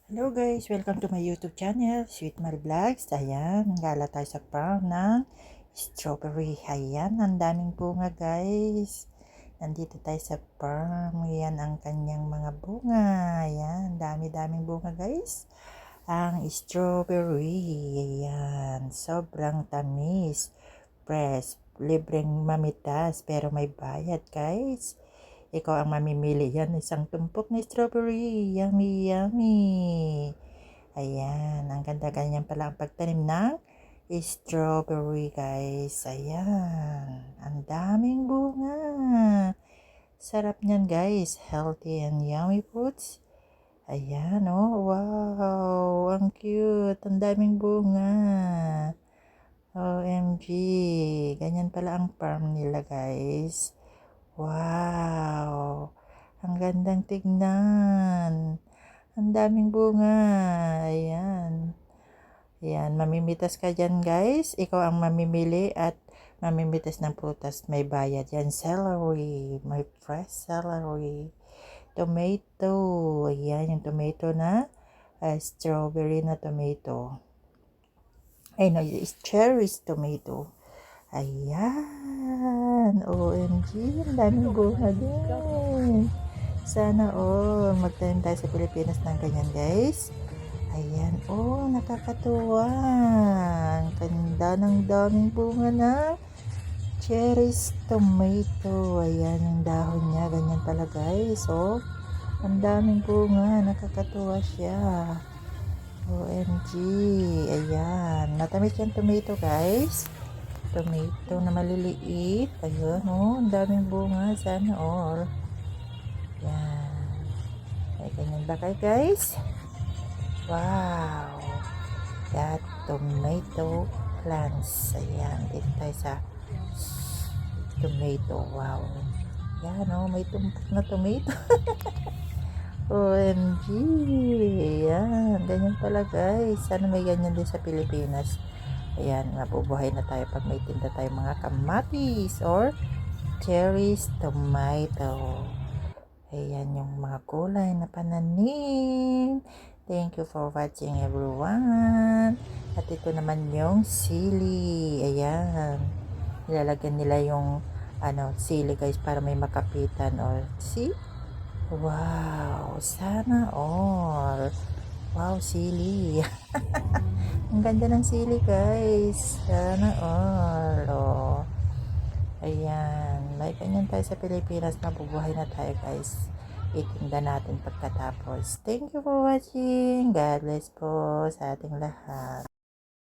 Hello guys! Welcome to my YouTube channel, Sweet Marie Vlogs. Ayan, gala tayo sa farm ng strawberry. Ayan, ang daming bunga guys. Nandito tayo sa farm. Ayan ang kanyang mga bunga. Ayan, dami-daming bunga guys. Ang strawberry. Ayan, sobrang tamis. Fresh, libreng mamitas, pero may bayad guys. Ikaw ang mamimili yan. Isang tumpok na strawberry. Yummy, yummy. Ayan. Ang ganda ganyan pala ang pagtanim ng strawberry, guys. Ayan. Ang daming bunga. Sarap niyan, guys. Healthy and yummy fruits. Ayan, oh. Wow. Ang cute. Ang daming bunga. OMG. Ganyan pala ang farm nila, guys. Wow! Ang gandang tignan. Ang daming bunga. Ayan. Ayan, mamimitas ka dyan guys. Ikaw ang mamimili at mamimitas ng prutas. May bayad yan. Celery. May fresh celery. Tomato. Ayan, yung tomato na strawberry na tomato. Ay, no, it's cherry tomato. Ayan. OMG. Ang daming bunga din. Sana magtanim tayo sa Pilipinas ng ganyan guys. Ayan. Nakakatuwa. Ang ganda ng daming bunga na cherry tomato. Ayan yung dahon niya. Ganyan pala guys. Ang daming bunga. Nakakatuwa siya. OMG. Ayan. Matamis yung tomato guys. Tomato na maliliit. Ayun, ang daming bunga. Sana all. Yan. Ay, ganyan ba kayo, guys? Wow. That tomato plants. Ayan, dito tayo sa tomato. Wow. Yan, may tumpok na tomato. OMG. Yan, ganyan pala, guys. Sana may ganyan din sa Pilipinas. Ayan, mabubuhay na tayo pag may tinda tayo mga kamatis or cherries, tomato. Ayan yung mga kulay na pananim. Thank you for watching everyone. At ito naman yung sili. Ayan. Nilalagyan nila yung sili guys para may makapitan. Or see? Wow. Sana all. Wow, sili. Ang ganda ng sili guys. Sana all. Ayan. May ganyan tayo sa Pilipinas. Mabubuhay na tayo guys. Itinda natin pagkatapos. Thank you for watching. God bless po sa ating lahat.